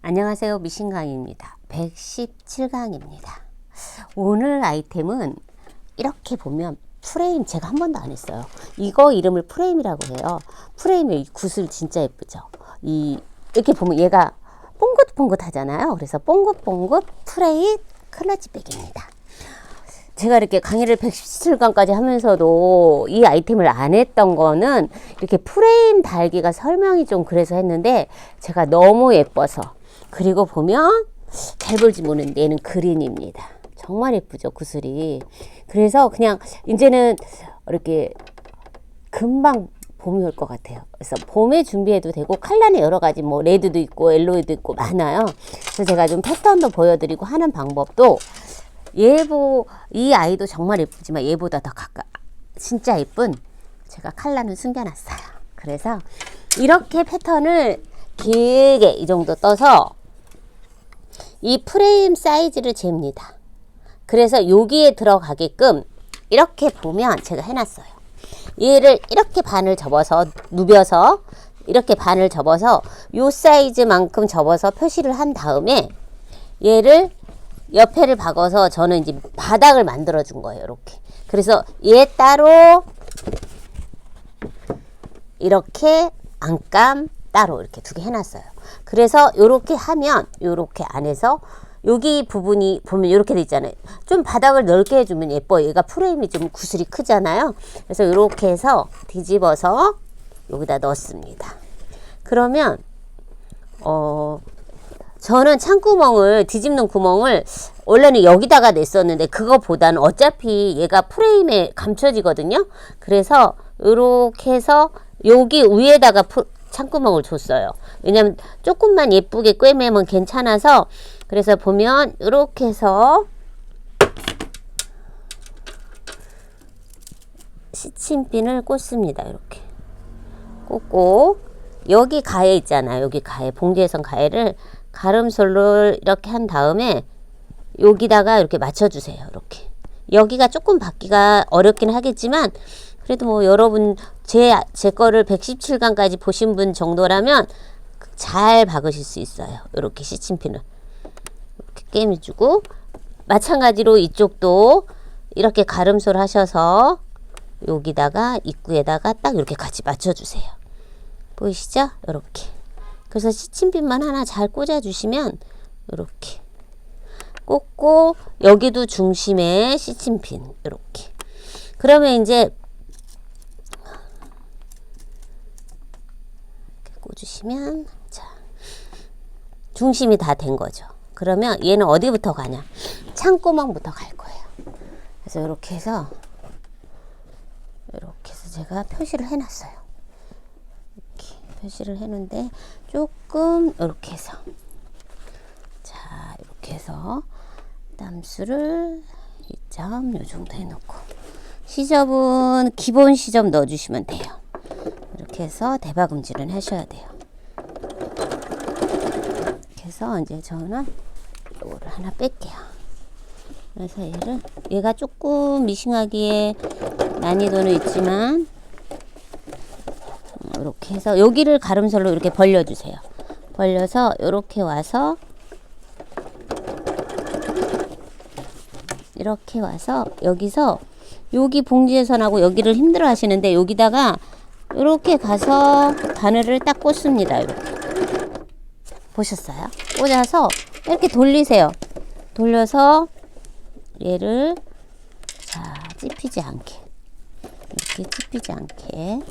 안녕하세요. 미신강입니다. 117강입니다. 오늘 아이템은 이렇게 보면 프레임 제가 한 번도 안 했어요. 이거 이름을 프레임이라고 해요. 프레임의 구슬 진짜 예쁘죠. 이렇게 보면 얘가 뽕긋뽕긋 하잖아요. 그래서 뽕긋뽕긋 프레임 클러치백입니다. 제가 이렇게 강의를 117강까지 하면서도 이 아이템을 안 했던 거는 이렇게 프레임 달기가 설명이 좀 그래서 했는데 제가 너무 예뻐서. 그리고 보면 잘 볼지 모르는데 얘는 그린입니다. 정말 예쁘죠, 구슬이. 그래서 그냥 이제는 이렇게 금방 봄이 올 것 같아요. 그래서 봄에 준비해도 되고 컬러는 여러 가지 뭐 레드도 있고 옐로우도 있고 많아요. 그래서 제가 좀 패턴도 보여드리고 하는 방법도 이 아이도 정말 예쁘지만 얘보다 더 진짜 예쁜 제가 컬러는 숨겨놨어요. 그래서 이렇게 패턴을 길게 이 정도 떠서 이 프레임 사이즈를 잽니다. 그래서 여기에 들어가게끔 이렇게 보면 제가 해놨어요. 얘를 이렇게 반을 접어서 누벼서 이렇게 반을 접어서 요 사이즈만큼 접어서 표시를 한 다음에 얘를 옆에를 박아서 저는 이제 바닥을 만들어 준 거예요. 이렇게. 그래서 얘 따로 이렇게 안감 따로 이렇게 두 개 해놨어요. 그래서 이렇게 하면 이렇게 안에서 여기 부분이 보면 이렇게 돼 있잖아요. 좀 바닥을 넓게 해주면 예뻐요. 얘가 프레임이 좀 구슬이 크잖아요. 그래서 이렇게 해서 뒤집어서 여기다 넣습니다. 그러면 저는 창구멍을 뒤집는 구멍을 원래는 여기다가 냈었는데 그거보다는 어차피 얘가 프레임에 감춰지거든요. 그래서 이렇게 해서 여기 위에다가 창구멍을 줬어요. 왜냐면 조금만 예쁘게 꿰매면 괜찮아서. 그래서 보면 이렇게 해서 시침핀을 꽂습니다. 이렇게 꽂고 여기 가해 있잖아요. 여기 가해, 봉제선 가해를 가름솔로 이렇게 한 다음에 여기다가 이렇게 맞춰주세요. 이렇게. 여기가 조금 받기가 어렵긴 하겠지만 그래도 뭐 여러분 제 거를 117강까지 보신 분 정도라면 잘 박으실 수 있어요. 이렇게 시침핀을 이렇게 꿰매주고 마찬가지로 이쪽도 이렇게 가름솔 하셔서 여기다가 입구에다가 딱 이렇게 같이 맞춰주세요. 보이시죠? 이렇게. 그래서 시침핀만 하나 잘 꽂아주시면 이렇게 꽂고 여기도 중심에 시침핀 이렇게. 그러면 이제 이렇게 꽂으시면 자 중심이 다 된 거죠. 그러면 얘는 어디부터 가냐? 창구멍부터 갈 거예요. 그래서 이렇게 해서 제가 표시를 해놨어요. 이렇게 표시를 해놓은데 조금 이렇게 해서 자 이렇게 해서 땀수를 2점 요 정도 해놓고 시접은 기본 시접 넣어주시면 돼요. 이렇게 해서 대박음질은 하셔야 돼요. 이렇게 해서 이제 저는 이거를 하나 뺄게요. 그래서 얘가 조금 미싱하기에 난이도는 있지만 이렇게 해서 여기를 가름솔로 이렇게 벌려주세요. 벌려서 이렇게 와서 이렇게 와서 여기서 여기 봉지에선하고 여기를 힘들어 하시는데 여기다가 이렇게 가서 바늘을 딱 꽂습니다. 이렇게. 보셨어요? 꽂아서 이렇게 돌리세요. 돌려서 얘를 자 찝히지 않게 이렇게 찝히지 않게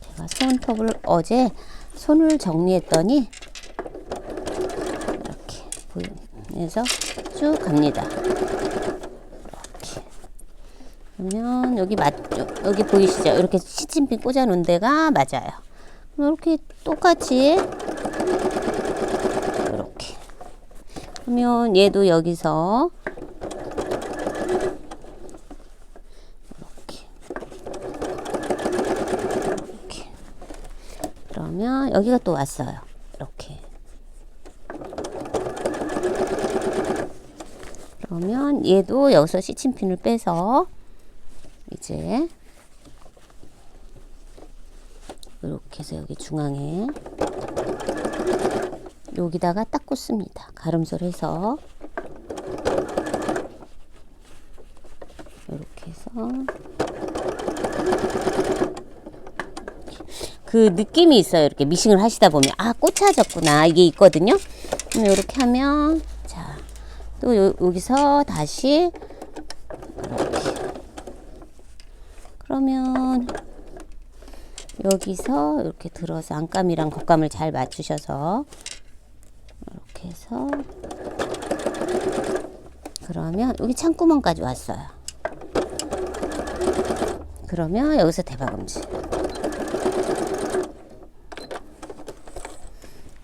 제가 손톱을 어제 손을 정리했더니 이렇게 보면서 쭉 갑니다. 이렇게 그러면 여기 맞죠? 여기 보이시죠? 이렇게 시침핀 꽂아 놓은 데가 맞아요. 이렇게 똑같이 이렇게 그러면 얘도 여기서 그러면 여기가 또 왔어요. 이렇게. 그러면 얘도 여기서 시침핀을 빼서 이제 이렇게 해서 여기 중앙에 여기다가 딱 꽂습니다. 가름소를 해서 이렇게 해서 그 느낌이 있어요. 이렇게 미싱을 하시다 보면 아 꽂혀졌구나 이게 있거든요. 이렇게 하면 자 또 여기서 다시 이렇게 그러면 여기서 이렇게 들어서 안감이랑 겉감을 잘 맞추셔서 이렇게 해서 그러면 여기 창구멍까지 왔어요. 그러면 여기서 대박음질.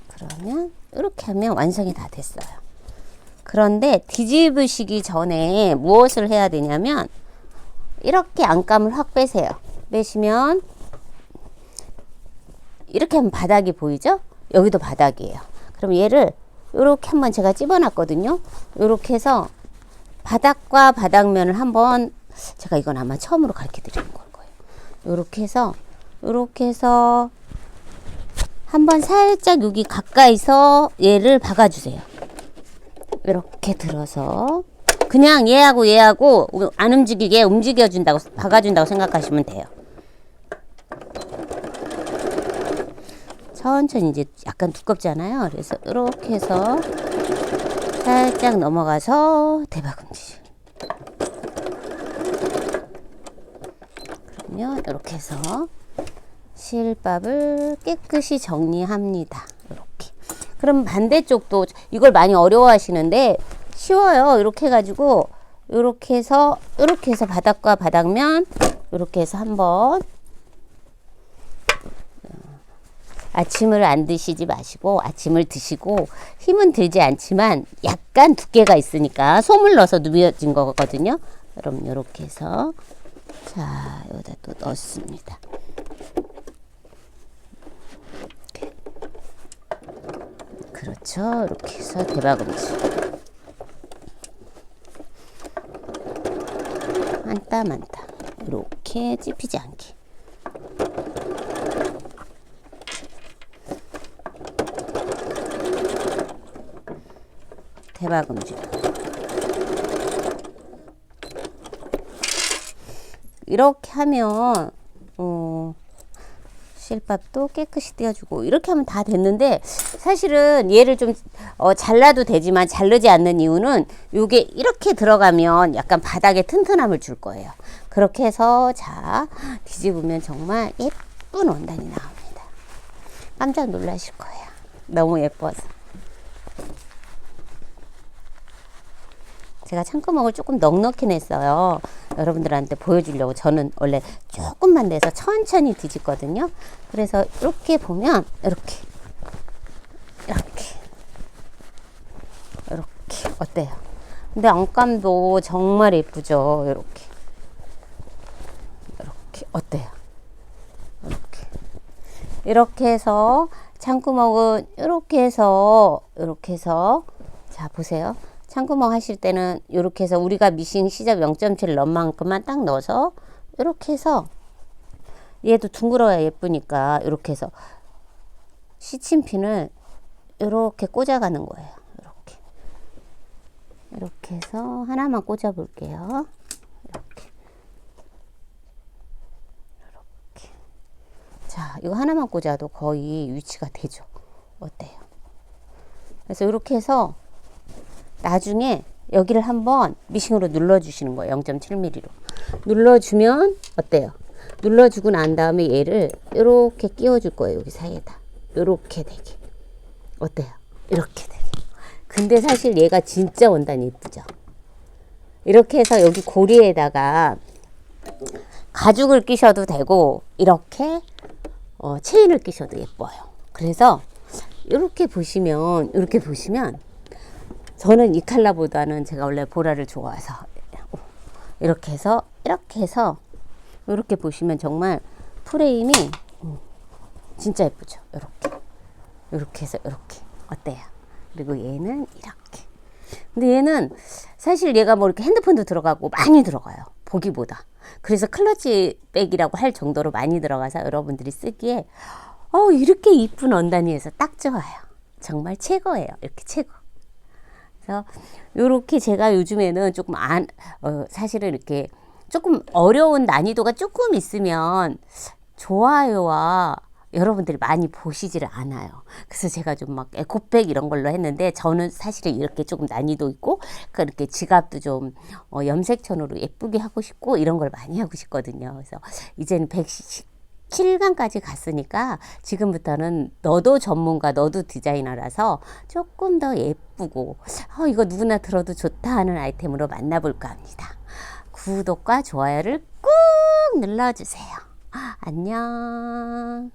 그러면 이렇게 하면 완성이 다 됐어요. 그런데 뒤집으시기 전에 무엇을 해야 되냐면 이렇게 안감을 확 빼세요. 빼시면 이렇게 하면 바닥이 보이죠? 여기도 바닥이에요. 그럼 얘를 이렇게 한번 제가 집어놨거든요. 이렇게 해서 바닥과 바닥면을 한번 제가 이건 아마 처음으로 가르쳐 드리는 걸 거예요. 이렇게 해서 한번 살짝 여기 가까이서 얘를 박아주세요. 이렇게 들어서 그냥 얘하고 안 움직이게 움직여준다고 박아준다고 생각하시면 돼요. 천천히 이제 약간 두껍잖아요. 그래서 이렇게 해서 살짝 넘어가서 대박음질. 그러면 이렇게 해서 실밥을 깨끗이 정리합니다. 이렇게. 그럼 반대쪽도 이걸 많이 어려워하시는데 쉬워요. 이렇게 해가지고 이렇게 해서 바닥과 바닥면 이렇게 해서 한번 아침을 안 드시지 마시고 아침을 드시고 힘은 들지 않지만 약간 두께가 있으니까 솜을 넣어서 누벼진 거거든요. 그럼 이렇게 해서 자 여기다 또 넣습니다. 이렇게. 그렇죠. 이렇게 해서 대박음질 한 땀 한 땀 이렇게 찝히지 않게 대박음질. 이렇게 하면 실밥도 깨끗이 떼어주고 이렇게 하면 다 됐는데 사실은 얘를 좀 잘라도 되지만 자르지 않는 이유는 요게 이렇게 들어가면 약간 바닥에 튼튼함을 줄 거예요. 그렇게 해서 자 뒤집으면 정말 예쁜 원단이 나옵니다. 깜짝 놀라실 거예요. 너무 예뻐서. 제가 창구멍을 조금 넉넉히 냈어요. 여러분들한테 보여주려고. 저는 원래 조금만 내서 천천히 뒤집거든요. 그래서 이렇게 보면 이렇게 어때요? 근데 안감도 정말 예쁘죠. 이렇게 어때요? 이렇게 해서 창구멍은 이렇게 해서 자 보세요. 창구멍 하실 때는 이렇게 해서 우리가 미싱 시접 0.7 넣은 만큼만 딱 넣어서 이렇게 해서 얘도 둥그러야 예쁘니까 이렇게 해서 시침핀을 이렇게 꽂아가는 거예요. 이렇게 해서 하나만 꽂아 볼게요. 이렇게. 자, 이거 하나만 꽂아도 거의 위치가 되죠. 어때요? 그래서 이렇게 해서 나중에 여기를 한번 미싱으로 눌러주시는 거예요. 0.7mm로. 눌러주면 어때요? 눌러주고 난 다음에 얘를 이렇게 끼워줄 거예요. 여기 사이에다. 이렇게 되게. 어때요? 이렇게 되게. 근데 사실 얘가 진짜 원단이 예쁘죠? 이렇게 해서 여기 고리에다가 가죽을 끼셔도 되고 이렇게 체인을 끼셔도 예뻐요. 그래서 이렇게 보시면 저는 이 컬러보다는 제가 원래 보라를 좋아해서 이렇게 해서 이렇게 보시면 정말 프레임이 진짜 예쁘죠. 이렇게 해서 이렇게 어때요? 그리고 얘는 이렇게. 근데 얘는 사실 얘가 뭐 이렇게 핸드폰도 들어가고 많이 들어가요. 보기보다. 그래서 클러치 백이라고 할 정도로 많이 들어가서 여러분들이 쓰기에 이렇게 이쁜 원단이 해서 딱 좋아요. 정말 최고예요. 이렇게 최고. 그래서 요렇게 제가 요즘에는 조금 사실은 이렇게 조금 어려운 난이도가 조금 있으면 좋아요와 여러분들이 많이 보시지를 않아요. 그래서 제가 좀 막 에코백 이런 걸로 했는데, 저는 사실은 이렇게 조금 난이도 있고 그렇게 지갑도 좀 염색천으로 예쁘게 하고 싶고 이런 걸 많이 하고 싶거든요. 그래서 이제는 117강까지 갔으니까 지금부터는 너도 전문가, 너도 디자이너라서 조금 더 예쁘고 이거 누구나 들어도 좋다 하는 아이템으로 만나볼까 합니다. 구독과 좋아요를 꾹 눌러주세요. 안녕.